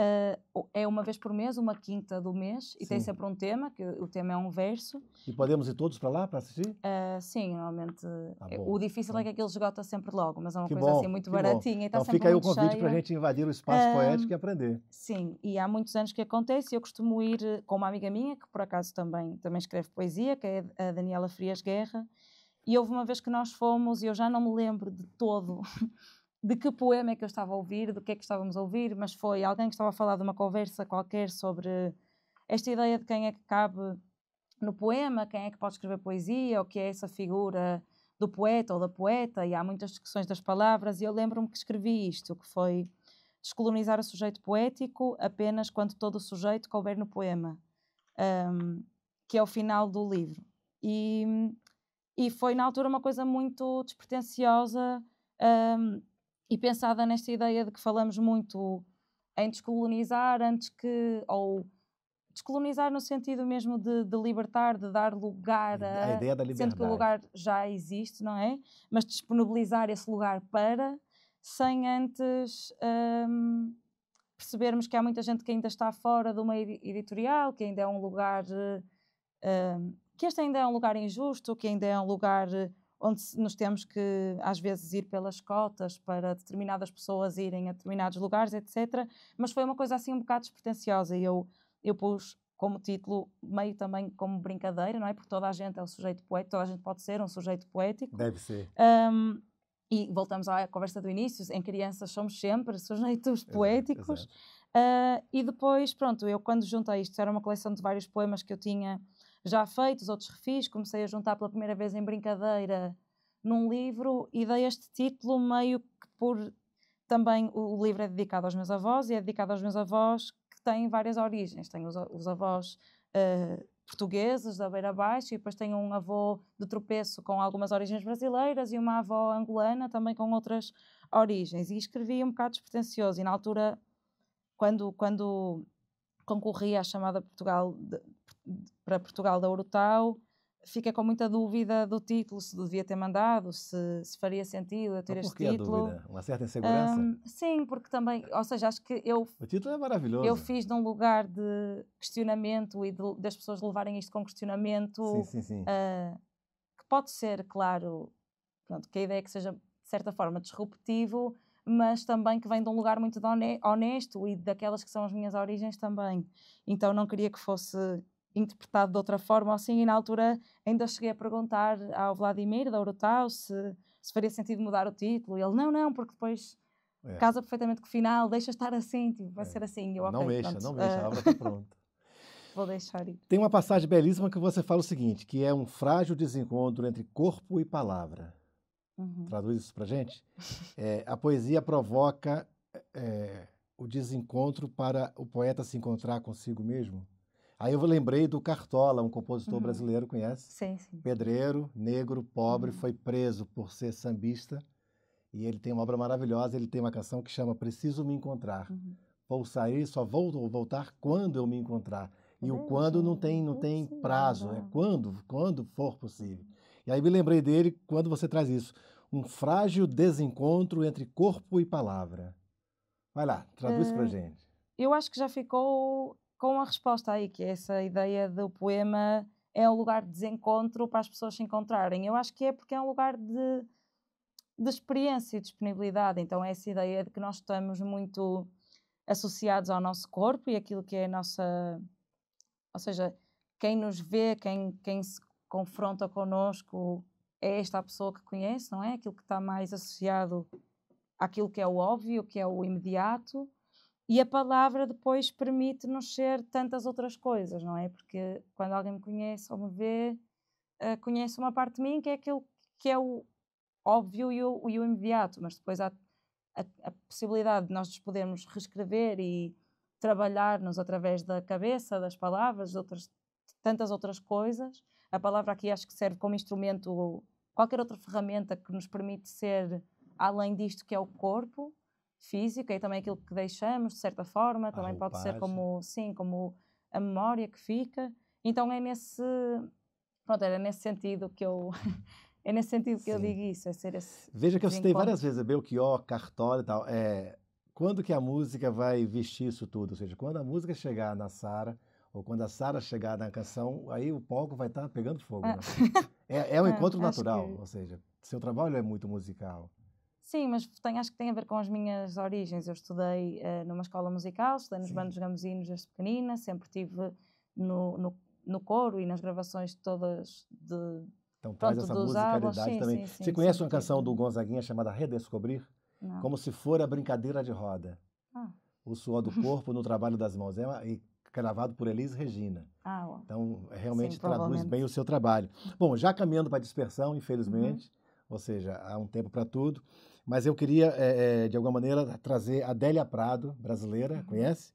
[SPEAKER 3] É uma vez por mês, uma quinta do mês, e tem sempre um tema, que o tema é um verso.
[SPEAKER 2] E podemos ir todos para lá para assistir?
[SPEAKER 3] Sim, normalmente. O difícil é que aquilo esgota sempre logo, mas é uma coisa assim muito
[SPEAKER 2] Então
[SPEAKER 3] baratinha. E está sempre
[SPEAKER 2] fica aí o
[SPEAKER 3] muito
[SPEAKER 2] convite
[SPEAKER 3] cheia.
[SPEAKER 2] para a gente invadir o espaço poético e aprender.
[SPEAKER 3] Sim, e há muitos anos que acontece. Eu costumo ir com uma amiga minha, que por acaso também escreve poesia, que é a Daniela Frias Guerra, e houve uma vez que nós fomos, e eu já não me lembro de todo de que poema é que eu estava a ouvir, do que é que estávamos a ouvir, mas foi alguém que estava a falar de uma conversa qualquer sobre esta ideia de quem é que cabe no poema, quem é que pode escrever poesia, ou que é essa figura do poeta ou da poeta, e há muitas discussões das palavras, e eu lembro-me que escrevi isto, que foi descolonizar o sujeito poético apenas quando todo o sujeito couber no poema, que é o final do livro. E foi na altura uma coisa muito despretensiosa, e pensada nesta ideia de que falamos muito em descolonizar antes que... Ou descolonizar no sentido mesmo de libertar, de dar lugar
[SPEAKER 2] a ideia da liberdade.
[SPEAKER 3] Sendo que o lugar já existe, não é? Mas disponibilizar esse lugar sem antes percebermos que há muita gente que ainda está fora do meio editorial, que ainda é um lugar... que este ainda é um lugar injusto, que ainda é um lugar... onde nos temos que, às vezes, ir pelas cotas para determinadas pessoas irem a determinados lugares, etc. Mas foi uma coisa assim um bocado despretensiosa, e eu pus como título, meio também como brincadeira, não é? Porque toda a gente é um sujeito poético, toda a gente pode ser um sujeito poético.
[SPEAKER 2] Deve ser.
[SPEAKER 3] E voltamos à conversa do início, em crianças somos sempre sujeitos poéticos. E depois, pronto, eu quando juntei isto, era uma coleção de vários poemas que eu tinha já feitos, outros refiz, comecei a juntar pela primeira vez em brincadeira num livro e dei este título meio que por... Também o livro é dedicado aos meus avós, e é dedicado aos meus avós que têm várias origens. Tenho os avós portugueses, da Beira Baixa, e depois tenho um avô de tropeço com algumas origens brasileiras e uma avó angolana também com outras origens. E escrevi um bocado despretensioso, e na altura, quando concorri à chamada para Portugal da Urutau, fiquei com muita dúvida do título, se devia ter mandado, se faria sentido eu ter este título.
[SPEAKER 2] Por que a dúvida? Uma certa insegurança?
[SPEAKER 3] Sim, porque também, ou seja, acho que
[SPEAKER 2] o título é maravilhoso.
[SPEAKER 3] Eu fiz de um lugar de questionamento e das pessoas levarem isto com questionamento.
[SPEAKER 2] Sim.
[SPEAKER 3] Que pode ser, claro, pronto, que a ideia é que seja, de certa forma, disruptivo, mas também que vem de um lugar muito honesto e daquelas que são as minhas origens também. Então não queria que fosse interpretado de outra forma assim, e na altura ainda cheguei a perguntar ao Vladimir da Urutau se faria sentido mudar o título, e ele, não, porque depois casa perfeitamente com o final, deixa estar assim, tipo, vai ser assim. Eu,
[SPEAKER 2] não mexa, a obra está pronta.
[SPEAKER 3] Vou deixar ir.
[SPEAKER 2] Tem uma passagem belíssima que você fala o seguinte, que é um frágil desencontro entre corpo e palavra. Traduz isso pra gente? A poesia provoca o desencontro para o poeta se encontrar consigo mesmo. Aí eu lembrei do Cartola, um compositor brasileiro, conhece?
[SPEAKER 3] Sim.
[SPEAKER 2] Pedreiro, negro, pobre, foi preso por ser sambista, e ele tem uma obra maravilhosa, ele tem uma canção que chama Preciso Me Encontrar. Vou sair, só vou voltar quando eu me encontrar. E o quando não tem prazo, é quando for possível. E aí me lembrei dele quando você traz isso. Um frágil desencontro entre corpo e palavra. Vai lá, traduz pra gente.
[SPEAKER 3] Eu acho que já ficou com a resposta aí, que é essa ideia do poema é um lugar de desencontro para as pessoas se encontrarem. Eu acho que é porque é um lugar de experiência e disponibilidade. Então é essa ideia de que nós estamos muito associados ao nosso corpo e aquilo que é a nossa... Ou seja, quem nos vê, quem se confronta connosco é esta pessoa que conhece, não é? Aquilo que está mais associado àquilo que é o óbvio, que é o imediato. E a palavra depois permite-nos ser tantas outras coisas, não é? Porque quando alguém me conhece ou me vê, conhece uma parte de mim que é aquilo que é o óbvio e o imediato, mas depois há a possibilidade de nós nos podermos reescrever e trabalhar-nos através da cabeça, das palavras, de tantas outras coisas. A palavra aqui acho que serve como instrumento, qualquer outra ferramenta que nos permite ser além disto que é o corpo físico e também aquilo que deixamos, de certa forma, também pode ser como a memória que fica. Então era nesse sentido que eu... É nesse sentido que eu digo isso, é ser esse...
[SPEAKER 2] Veja que eu citei várias vezes Belchior, Cartola e tal. Quando que a música vai vestir isso tudo? Ou seja, quando a música chegar na Sara, ou quando a Sara chegar na canção, aí o palco vai estar pegando fogo. Né? É um encontro natural, ou seja, seu trabalho é muito musical.
[SPEAKER 3] Sim, mas acho que tem a ver com as minhas origens. Eu estudei numa escola musical, estudei nos bandos gamosinos desde pequenina, sempre estive no coro e nas gravações todas
[SPEAKER 2] Então traz essa musicalidade também.
[SPEAKER 3] Sim,
[SPEAKER 2] você conhece uma canção do Gonzaguinha chamada Redescobrir?
[SPEAKER 3] Não.
[SPEAKER 2] Como se for a brincadeira de roda. O suor do corpo no trabalho das mãos. Gravado por Elis Regina. Então, realmente traduz bem o seu trabalho. Bom, já caminhando para a dispersão, infelizmente, ou seja, há um tempo para tudo, mas eu queria, de alguma maneira, trazer a Adélia Prado, brasileira, conhece?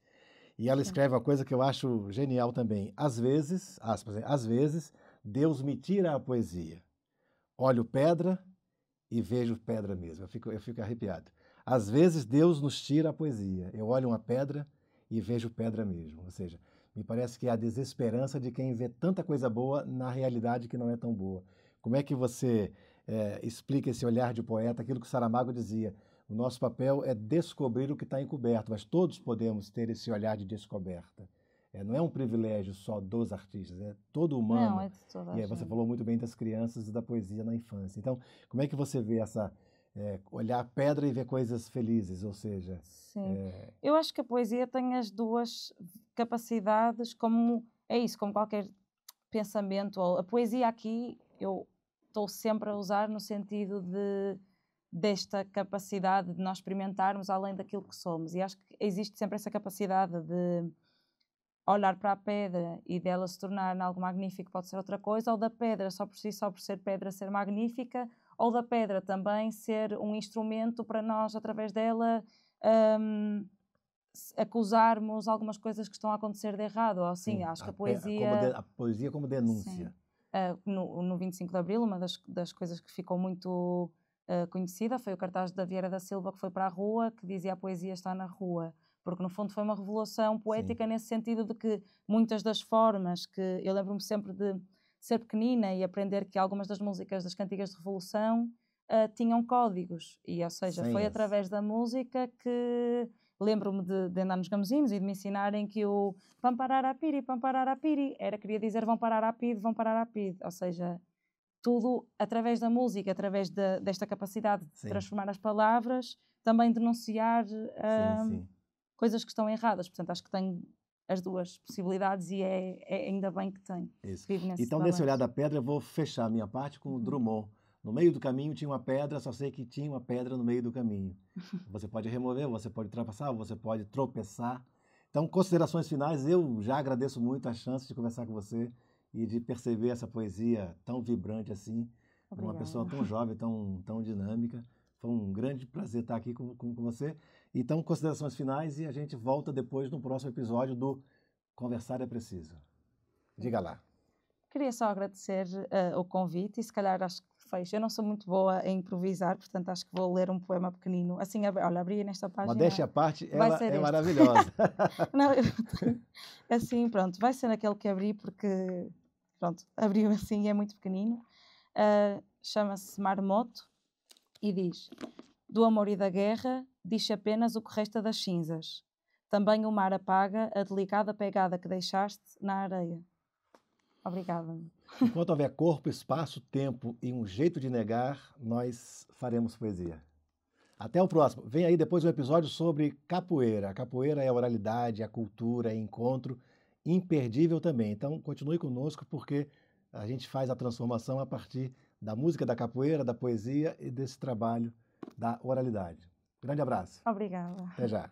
[SPEAKER 2] E ela escreve uma coisa que eu acho genial também. Às vezes, às vezes, Deus me tira a poesia. Olho pedra e vejo pedra mesmo. Eu fico arrepiado. Às vezes, Deus nos tira a poesia. Eu olho uma pedra e vejo pedra mesmo. Ou seja, me parece que é a desesperança de quem vê tanta coisa boa na realidade que não é tão boa. Como é que você explica esse olhar de poeta, aquilo que Saramago dizia? O nosso papel é descobrir o que está encoberto, mas todos podemos ter esse olhar de descoberta. Não é um privilégio só dos artistas, é todo humano.
[SPEAKER 3] Não, é de toda a gente.
[SPEAKER 2] Você falou muito bem das crianças e da poesia na infância. Então, como é que você vê essa... olhar a pedra e ver coisas felizes, ou seja...
[SPEAKER 3] Sim, eu acho que a poesia tem as duas capacidades, como qualquer pensamento. A poesia aqui eu estou sempre a usar no sentido desta capacidade de nós experimentarmos além daquilo que somos, e acho que existe sempre essa capacidade de olhar para a pedra e dela se tornar algo magnífico, pode ser outra coisa, ou da pedra só por ser pedra, ser magnífica, ou da pedra também ser um instrumento para nós, através dela, acusarmos algumas coisas que estão a acontecer de errado. Ou assim, acho que a poesia...
[SPEAKER 2] A poesia como denúncia.
[SPEAKER 3] No 25 de Abril, uma das coisas que ficou muito conhecida foi o cartaz da Vieira da Silva, que foi para a rua, que dizia: a poesia está na rua. Porque, no fundo, foi uma revolução poética nesse sentido de que muitas das formas que... Eu lembro-me sempre de ser pequenina e aprender que algumas das músicas das cantigas de revolução tinham códigos. E, ou seja, foi através da música que... Lembro-me de andar nos gamozinhos e de me ensinarem que o pampararapiri, queria dizer vão parar rapide. Ou seja, tudo através da música, através desta capacidade de transformar as palavras, também denunciar coisas que estão erradas. Portanto, acho que tenho as duas possibilidades e ainda bem que tenho.
[SPEAKER 2] Então, nesse olhar da pedra, eu vou fechar a minha parte com o Drummond. No meio do caminho tinha uma pedra, só sei que tinha uma pedra no meio do caminho. Você pode remover, você pode ultrapassar, você pode tropeçar. Então, considerações finais, eu já agradeço muito a chance de conversar com você e de perceber essa poesia tão vibrante assim, uma pessoa tão jovem, tão dinâmica. Foi um grande prazer estar aqui com você. Então, considerações finais e a gente volta depois no próximo episódio do Conversar é Preciso. Diga lá.
[SPEAKER 3] Queria só agradecer o convite e se calhar acho que eu não sou muito boa em improvisar, portanto acho que vou ler um poema pequenino. Assim, olha, abri nesta página.
[SPEAKER 2] Modéstia à parte, ela é maravilhosa.
[SPEAKER 3] Não, assim, pronto, vai ser aquele que abri porque, pronto, abriu assim e é muito pequenino. Chama-se Marmoto e diz: do amor e da guerra, diz apenas o que resta das cinzas. Também o mar apaga a delicada pegada que deixaste na areia. Obrigada.
[SPEAKER 2] Enquanto houver corpo, espaço, tempo e um jeito de negar, nós faremos poesia. Até o próximo. Vem aí depois um episódio sobre capoeira. A capoeira é a oralidade, a cultura, é encontro imperdível também. Então, continue conosco porque a gente faz a transformação a partir da música da capoeira, da poesia e desse trabalho da oralidade. Grande abraço.
[SPEAKER 3] Obrigada.
[SPEAKER 2] Até já.